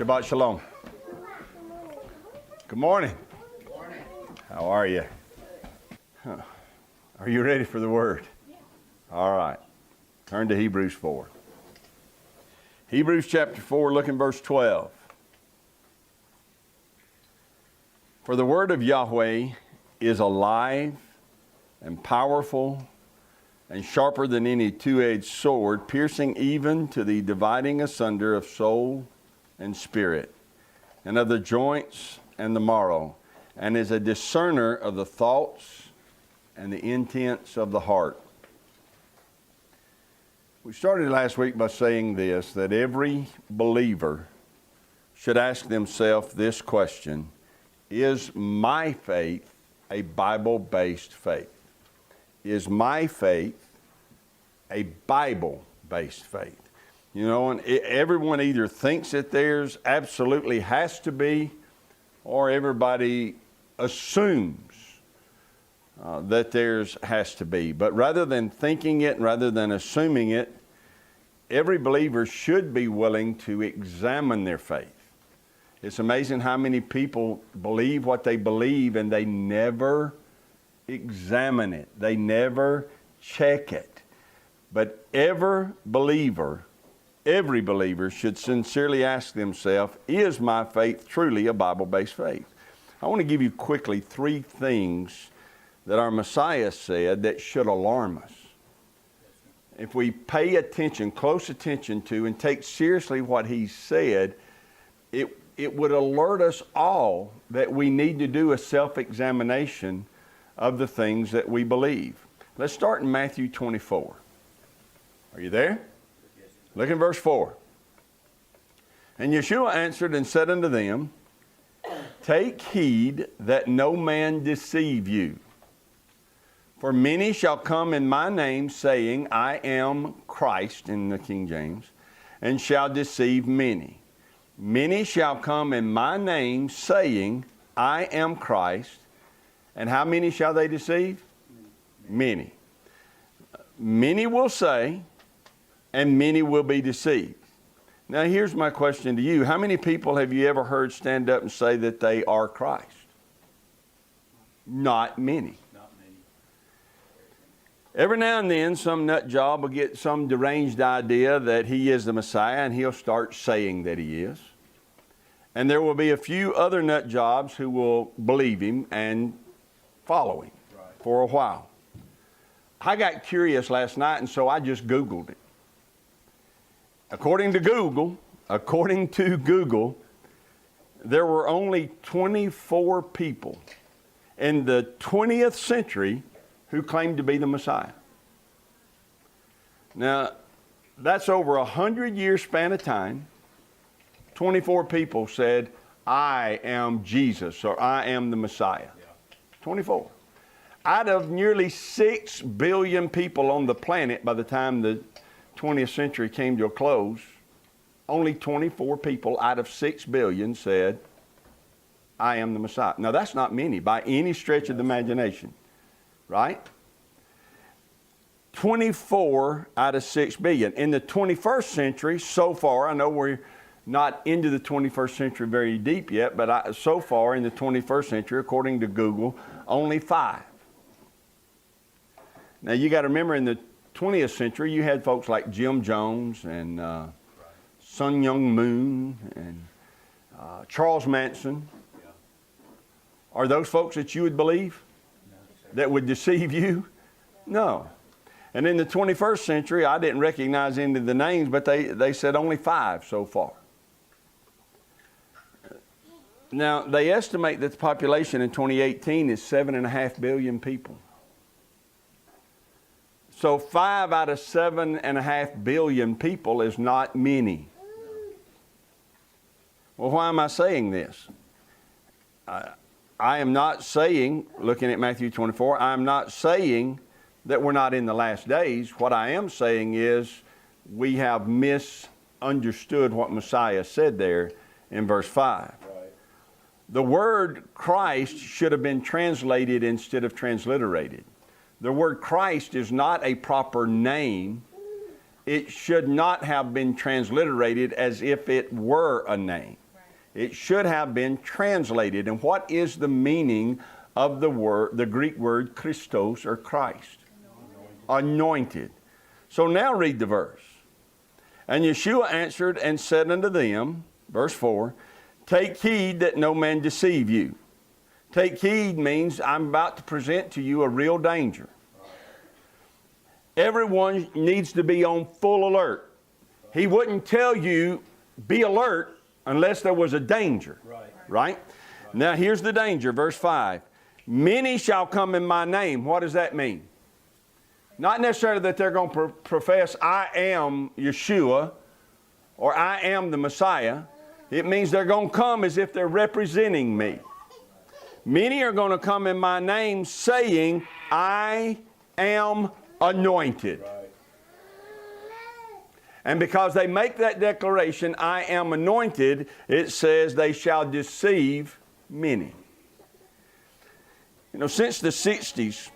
Shabbat Shalom. Good morning. Good morning. How are you? Are you ready for the word? Yeah. All right. Turn to Hebrews 4. Hebrews chapter 4, look in verse 12. For the word of Yahweh is alive and powerful and sharper than any two-edged sword, piercing even to the dividing asunder of soul and spirit, and of the joints and the marrow, and is a discerner of the thoughts and the intents of the heart. We started last week by saying this, that every believer should ask themselves this question: is my faith a Bible-based faith? Is my faith a Bible-based faith? You know, and everyone either thinks that theirs absolutely has to be, or everybody assumes that theirs has to be. But rather than thinking it, rather than assuming it, every believer should be willing to examine their faith. It's amazing how many people believe what they believe and they never examine it. They never check it. But every believer should sincerely ask themselves, is my faith truly a Bible-based faith? I want to give you quickly 3 things that our Messiah said that should alarm us. If we pay attention, close attention to, and take seriously what he said, it would alert us all that we need to do a self-examination of the things that we believe. Let's start in Matthew 24. Are you there? Yes. Look in verse 4. And Yeshua answered and said unto them, take heed that no man deceive you. For many shall come in my name, saying, I am Christ, in the King James, and shall deceive many. Many shall come in my name, saying, I am Christ. And how many shall they deceive? Many. Many will say, and many will be deceived. Now here's my question to you. How many people have you ever heard stand up and say that they are Christ? Not many. Not many. Every now and then some nut job will get some deranged idea that he is the Messiah, and he'll start saying that he is. And there will be a few other nut jobs who will believe him and follow him for a while. I got curious last night, and so I just Googled it. According to Google, there were only 24 people in the 20th century who claimed to be the Messiah. Now, that's over a 100-year span of time. 24 people said, I am Jesus, or I am the Messiah. 24. Out of nearly 6 billion people on the planet by the time the 20th century came to a close, only 24 people out of 6 billion said, I am the Messiah. Now, that's not many by any stretch of the imagination, right? 24 out of 6 billion. In the 21st century, so far, I know we're not into the 21st century very deep yet, but so far in the 21st century, according to Google, only 5. Now, you got to remember, in the 20th century, you had folks like Jim Jones and Sun Myung Moon and Charles Manson. Yeah. Are those folks that you would believe that would deceive you? No. And in the 21st century, I didn't recognize any of the names, but they said only 5 so far. Now, they estimate that the population in 2018 is 7.5 billion people. So 5 out of 7.5 billion people is not many. Well, why am I saying this? I am not saying, looking at Matthew 24, I'm not saying that we're not in the last days. What I am saying is we have misunderstood what Messiah said there in verse 5. Right. The word Christ should have been translated instead of transliterated. The word Christ is not a proper name. It should not have been transliterated as if it were a name. Right. It should have been translated. And what is the meaning of the Greek word Christos, or Christ? Anointed. So now read the verse. And Yeshua answered and said unto them, verse 4, take heed that no man deceive you. Take heed means I'm about to present to you a real danger. Everyone needs to be on full alert. He wouldn't tell you, be alert, unless there was a danger. Right? Now here's the danger, verse 5. Many shall come in my name. What does that mean? Not necessarily that they're going to profess, I am Yeshua, or I am the Messiah. It means they're going to come as if they're representing me. Many are going to come in my name saying, I am anointed. And because they make that declaration, I am anointed, it says they shall deceive many. You know, since the 60s,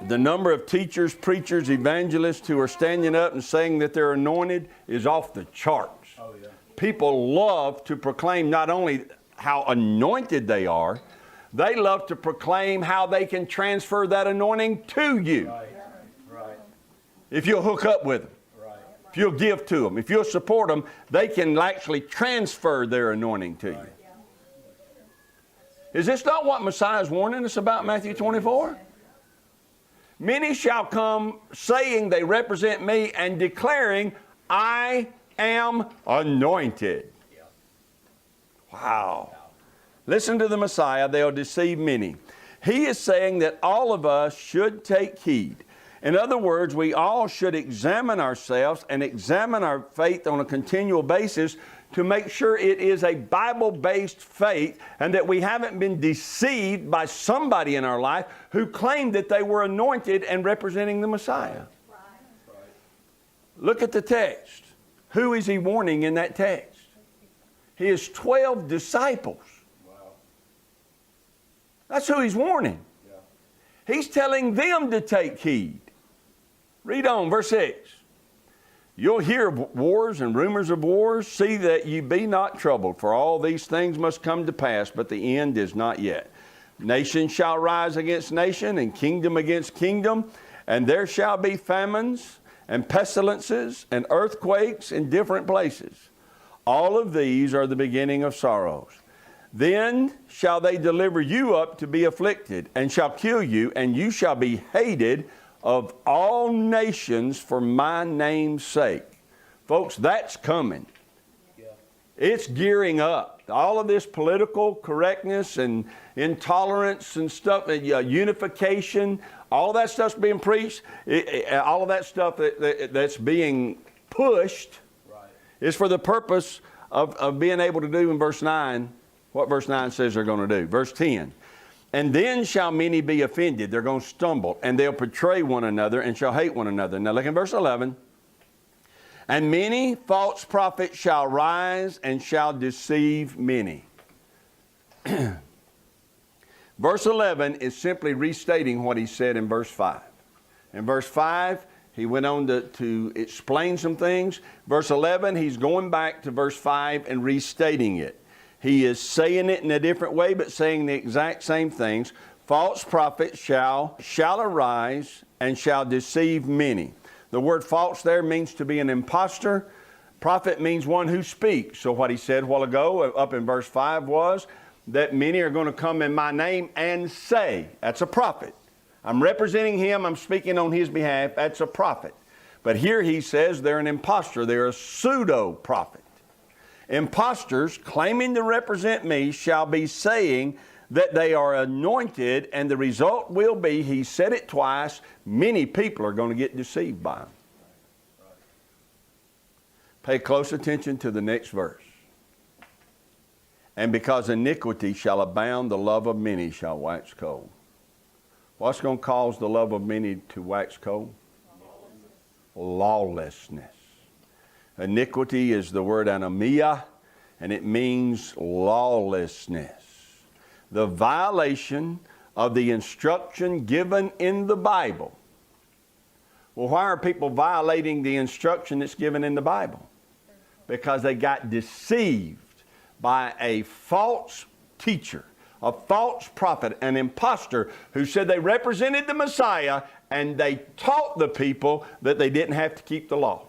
the number of teachers, preachers, evangelists who are standing up and saying that they're anointed is off the charts. Oh, yeah. People love to proclaim not only how anointed they are, they love to proclaim how they can transfer that anointing to you. Right. If you'll hook up with them. If you'll give to them, if you'll support them, they can actually transfer their anointing to you. Is this not what Messiah is warning us about in Matthew 24? Many shall come saying they represent me and declaring, I am anointed. Wow. Listen to the Messiah, they'll deceive many. He is saying that all of us should take heed. In other words, we all should examine ourselves and examine our faith on a continual basis to make sure it is a Bible-based faith and that we haven't been deceived by somebody in our life who claimed that they were anointed and representing the Messiah. Look at the text. Who is he warning in that text? He has 12 disciples. That's who he's warning. He's telling them to take heed. Read on, verse 6. You'll hear of wars and rumors of wars. See that ye be not troubled, for all these things must come to pass, but the end is not yet. Nation shall rise against nation, and kingdom against kingdom, and there shall be famines and pestilences and earthquakes in different places. All of these are the beginning of sorrows. Then shall they deliver you up to be afflicted, and shall kill you, and you shall be hated of all nations for my name's sake. Folks, that's coming. Yeah. It's gearing up. All of this political correctness and intolerance and stuff, unification, all of that stuff's being preached. All of that stuff that's being pushed is for the purpose of being able to do in verse 9 what verse 9 says they're going to do. Verse 10. And then shall many be offended. They're going to stumble, and they'll betray one another and shall hate one another. Now look in verse 11. And many false prophets shall rise and shall deceive many. Verse 11 is simply restating what he said in verse 5. In verse 5, he went on to explain some things. Verse 11, he's going back to verse 5 and restating it. He is saying it in a different way, but saying the exact same things. False prophets shall arise and shall deceive many. The word false there means to be an impostor. Prophet means one who speaks. So what he said a while ago up in verse 5 was that many are going to come in my name and say. That's a prophet. I'm representing him. I'm speaking on his behalf. That's a prophet. But here he says they're an impostor. They're a pseudo-prophet. Impostors claiming to represent me shall be saying that they are anointed, and the result will be, he said it twice, many people are going to get deceived by them. Pay close attention to the next verse. And because iniquity shall abound, the love of many shall wax cold. What's going to cause the love of many to wax cold? Lawlessness. Iniquity is the word anomia, and it means lawlessness. The violation of the instruction given in the Bible. Well, why are people violating the instruction that's given in the Bible? Because they got deceived by a false teacher, a false prophet, an impostor who said they represented the Messiah, and they taught the people that they didn't have to keep the law.